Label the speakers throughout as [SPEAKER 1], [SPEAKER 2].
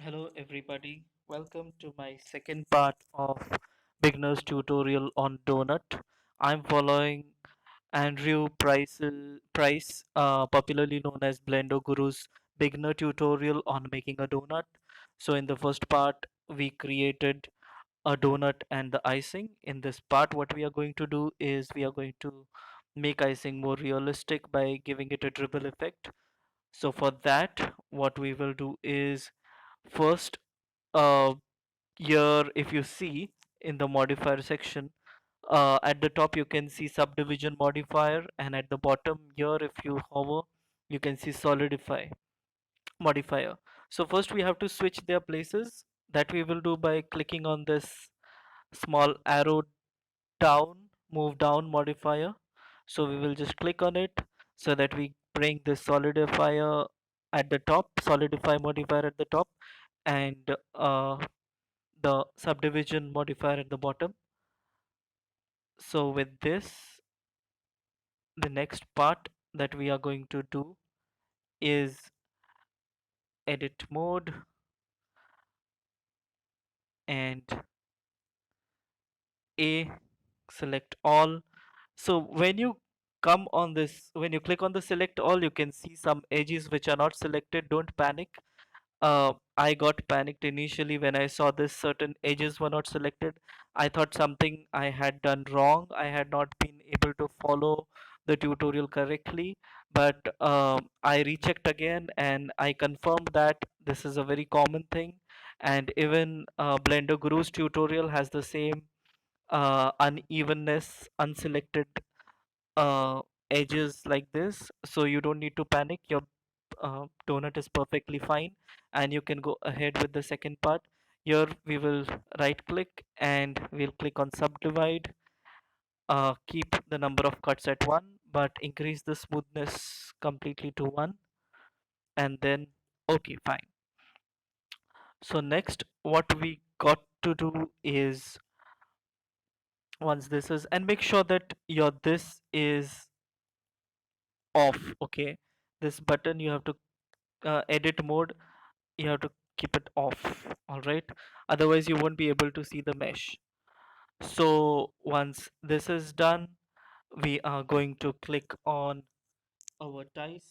[SPEAKER 1] Hello everybody, welcome to my second part of beginner's tutorial on donut. I'm following Andrew Price, popularly known as Blender Guru's beginner tutorial on making a donut. So in the first part, we created a donut and the icing. In this part, what we are going to do is we are going to make icing more realistic by giving it a dribble effect. So for that, what we will do is first uh, here if you see in the modifier section, at the top you can see subdivision modifier, and at the bottom here if you hover you can see solidify modifier. So first we have to switch their places. That we will do by clicking on this small arrow down, move down modifier. So we will just click on it so that we bring the solidifier at the top, solidify modifier at the top, and the subdivision modifier at the bottom. So with this, the next part that we are going to do is edit mode and A, select all. So when you come on this, when you click on the select all, you can see some edges which are not selected. Don't panic. I got panicked initially when I saw this certain edges were not selected. I thought something I had done wrong. I had not been able to follow the tutorial correctly. But I rechecked again and I confirmed that this is a very common thing. And even Blender Guru's tutorial has the same unevenness, unselected uh, edges like this. So you don't need to panic. Your donut is perfectly fine, and you can go ahead with the second part. Here we will right click and we'll click on subdivide. Keep the number of cuts at 1 but increase the smoothness completely to 1, and then okay, fine. So next what we got to do is, once this is, and make sure that your this is off. Okay, this button you have to edit mode, you have to keep it off. All right, otherwise you won't be able to see the mesh. So once this is done, we are going to click on vertice.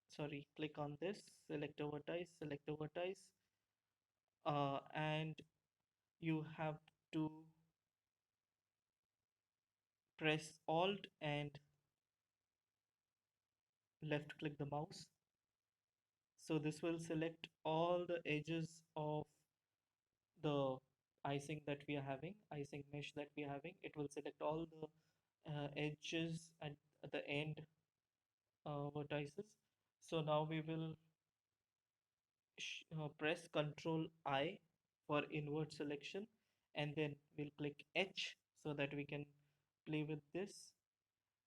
[SPEAKER 1] Sorry, click on this, select vertice, select vertice, and you have to press alt and left click the mouse. So this will select all the edges of the icing that we are having, icing mesh that we are having. It will select all the edges at the end vertices. So now we will press Ctrl I for invert selection, and then we'll click H so that we can play with this.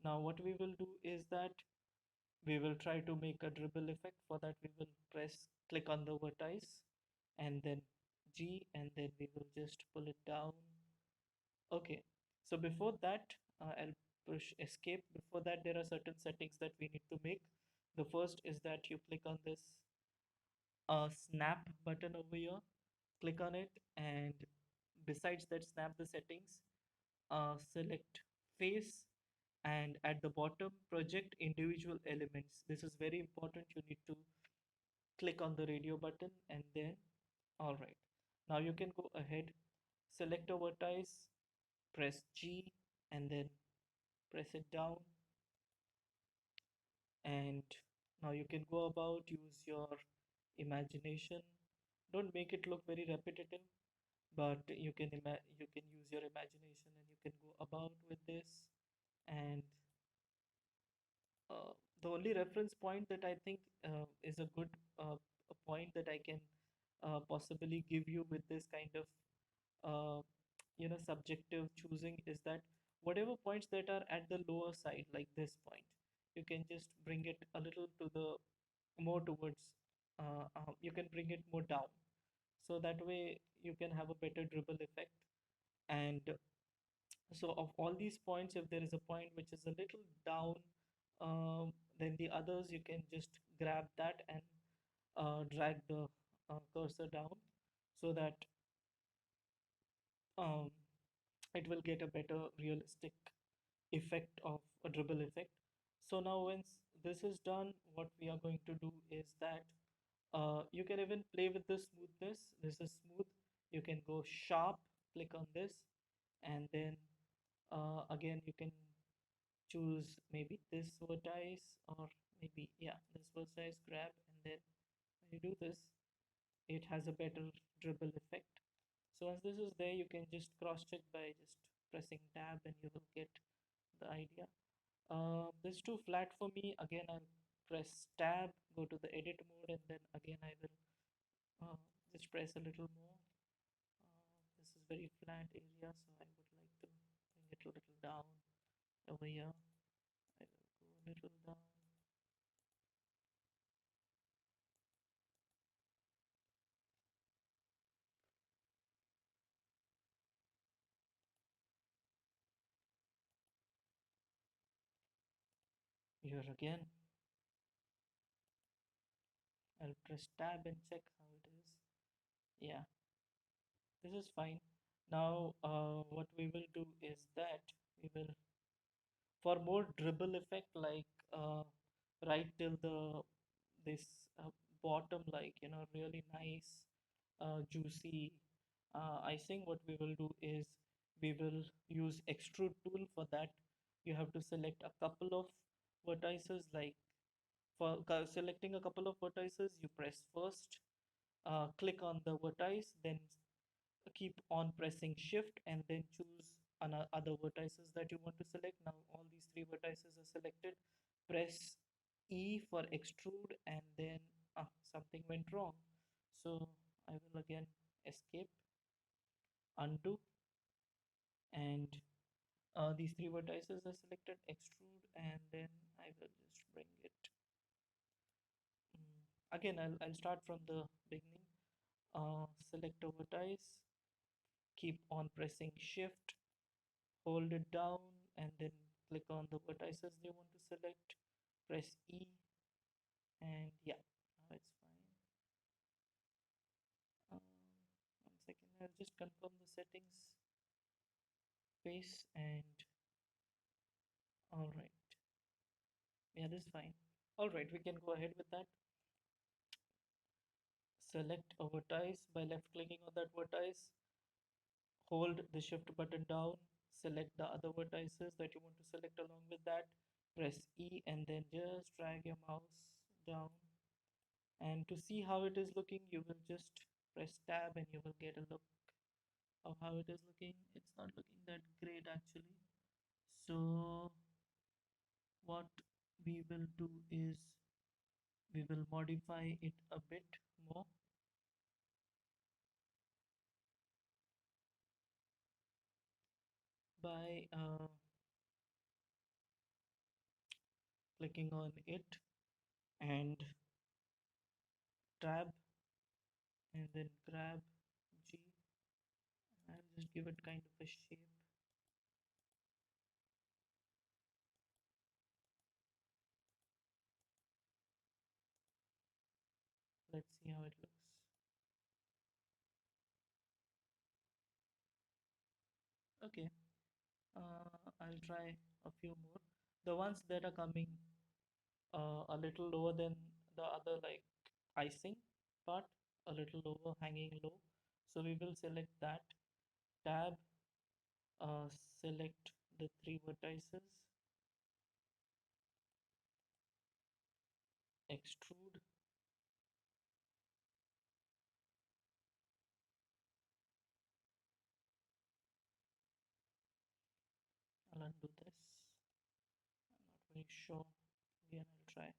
[SPEAKER 1] Now what we will do is that we will try to make a dribble effect. For that we will click on the vertice and then G, and then we will just pull it down. Okay, so before that, I'll push escape. Before that, there are certain settings that we need to make. The first is that you click on this snap button over here, click on it, and besides that, snap the settings, select face, and at the bottom, project individual elements. This is very important. You need to click on the radio button and then, all right. Now you can go ahead, select a vertex, press G, and then press it down, and now you can go about, use your imagination. Don't make it look very repetitive, but you can use your imagination and you can go about with this. And the only reference point that I think is a good a point that I can possibly give you with this kind of uh, subjective choosing is that whatever points that are at the lower side, like this point, you can just bring it a little to the more towards, you can bring it more down, so that way you can have a better dribble effect. And so of all these points, if there is a point which is a little down, then the others you can just grab that and drag the cursor down so that um, it will get a better realistic effect of a dribble effect. So now once this is done, what we are going to do is that you can even play with the smoothness. This is smooth. You can go sharp, click on this, and then again you can choose maybe this vertex, or maybe yeah, this vertex, grab, and then when you do this, it has a better dribble effect. So once this is there, you can just cross check by just pressing tab and you will get the idea. This is too flat for me. Again, I'll press tab, go to the edit mode, and then again I will just press a little more. This is very flat area, so I would like to bring it a little down over here. I will go a little down. Here again, I'll press tab and check how it is. Yeah, this is fine. Now, what we will do is that we will, for more dribble effect, like uh, right till the this uh, bottom, like really nice, juicy icing. What we will do is we will use extrude tool. For that, you have to select a couple of vertices. Like for selecting a couple of vertices, you press first, click on the vertex, then keep on pressing shift and then choose other vertices that you want to select. Now all these three vertices are selected. Press E for extrude, and then something went wrong. So I will again escape, undo, and these three vertices are selected, extrude, and then I will just bring it. Again, I'll start from the beginning. Select a vertex, keep on pressing shift, hold it down, and then click on the vertices they want to select, press E, and yeah, now it's fine. 1 second, I'll just confirm the settings, space, and all right, yeah, this is fine. All right, we can go ahead with that. Select a vertex by left clicking on that vertex, hold the shift button down, select the other vertices that you want to select along with that, press E, and then just drag your mouse down. And to see how it is looking, you will just press tab and you will get a look of how it is looking. It's not looking that great actually. So what we will do is we will modify it a bit more by clicking on it and tab and then grab G and just give it kind of a shape. Let's see how it looks. Okay, I'll try a few more. The ones that are coming a little lower than the other, like icing part, a little lower, hanging low. So we will select that, tab, select the three vertices, extrude, I'll undo this. I'm not very sure. Again, I'll try.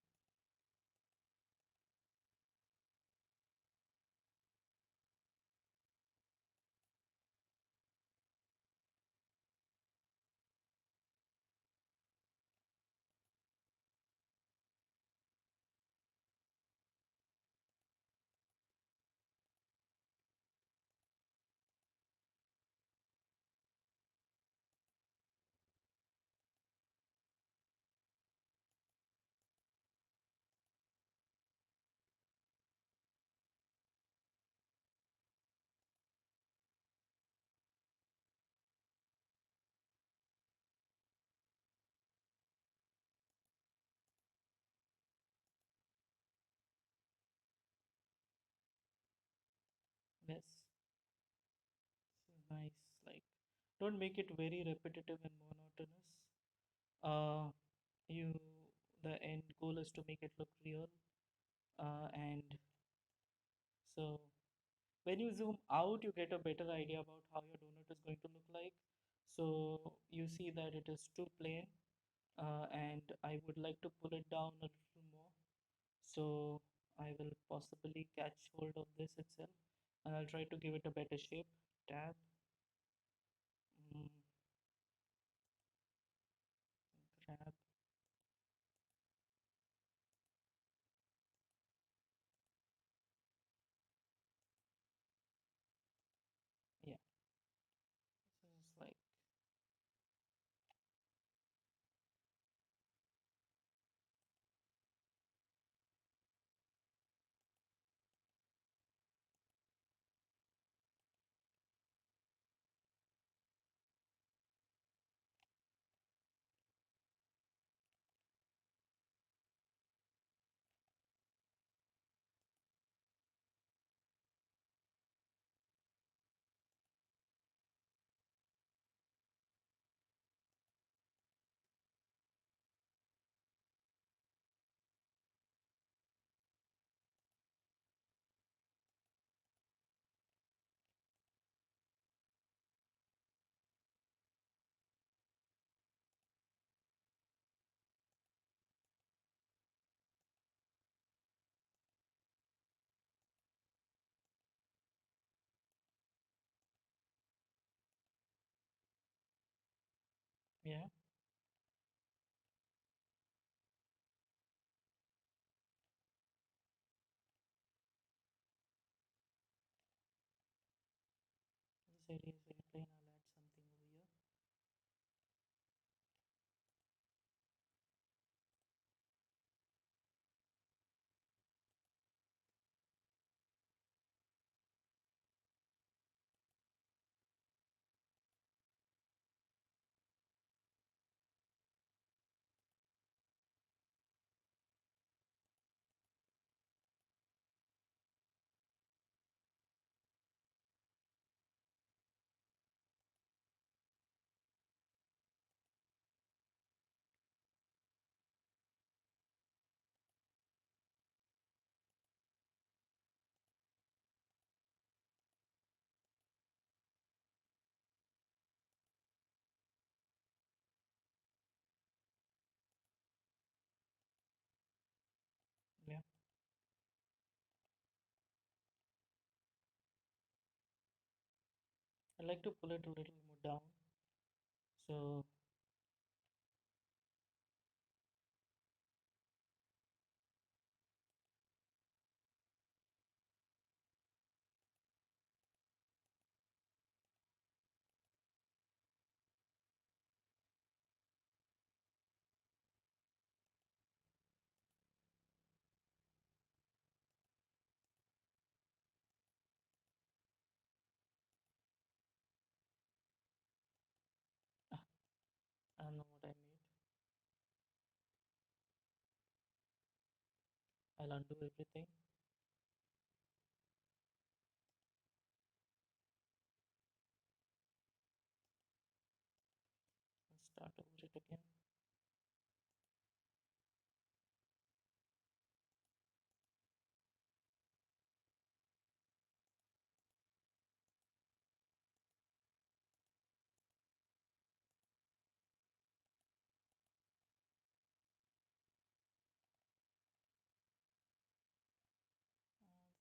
[SPEAKER 1] Yes. So nice. Like, don't make it very repetitive and monotonous. Uh, you, the end goal is to make it look real. And so when you zoom out, you get a better idea about how your donut is going to look like. So you see that it is too plain, and I would like to pull it down a little more. So I will possibly catch hold of this itself, and I'll try to give it a better shape. Tab, mm, grab, yeah. So it's like, yeah. This area is very plain. I'll add something over here. Yeah. I like to pull it a little more down. So ah, I don't know what I made. I'll undo everything and start over it again.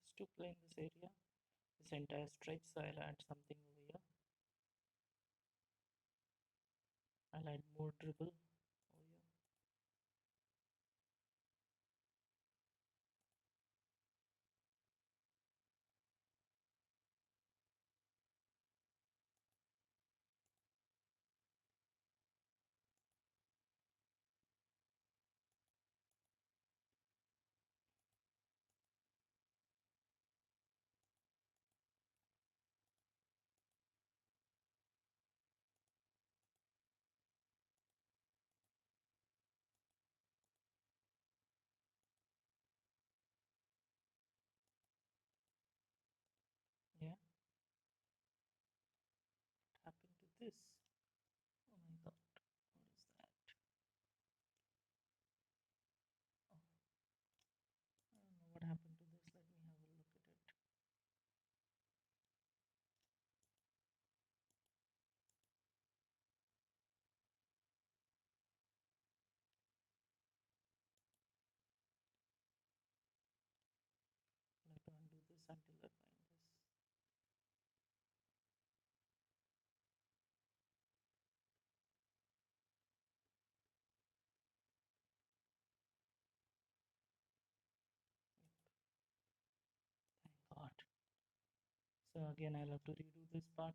[SPEAKER 1] Just to plane this area, this entire stretch, so I'll add something over here. I'll add more dribble over here. this? Oh my god, what is that? Oh, I don't know what happened to this. Let me have a look at it. I'll have to undo this until I find this. Thank God. So again, I'll have to redo this part.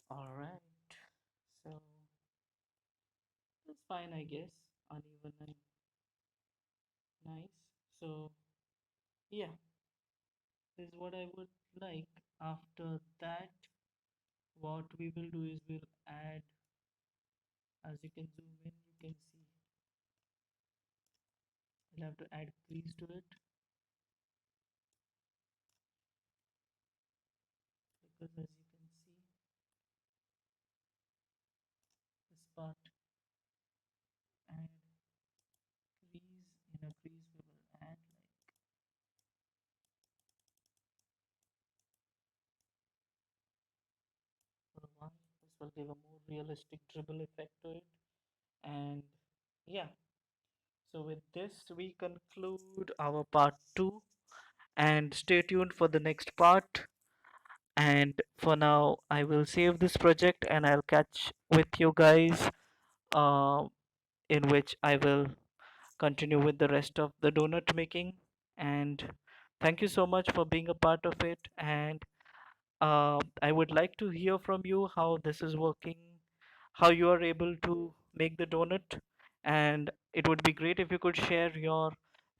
[SPEAKER 1] All right. So that's fine, I guess. Uneven and nice. So yeah, this is what I would like. After that, what we will do is we'll add, as you can zoom in, you can see we'll have to add crease to it because as you can see, this part add crease. In a crease, we will add like for a while. This will give a more realistic dribble effect to it. And yeah, so with this, we conclude our part two. And stay tuned for the next part. And for now, I will save this project and I'll catch with you guys, uh, in which I will continue with the rest of the donut making. And thank you so much for being a part of it. And I would like to hear from you how this is working, how you are able to make the donut. And it would be great if you could share your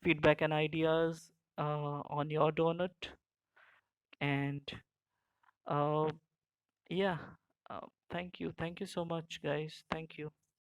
[SPEAKER 1] feedback and ideas on your donut. And uh, yeah, thank you. Thank you so much, guys. Thank you.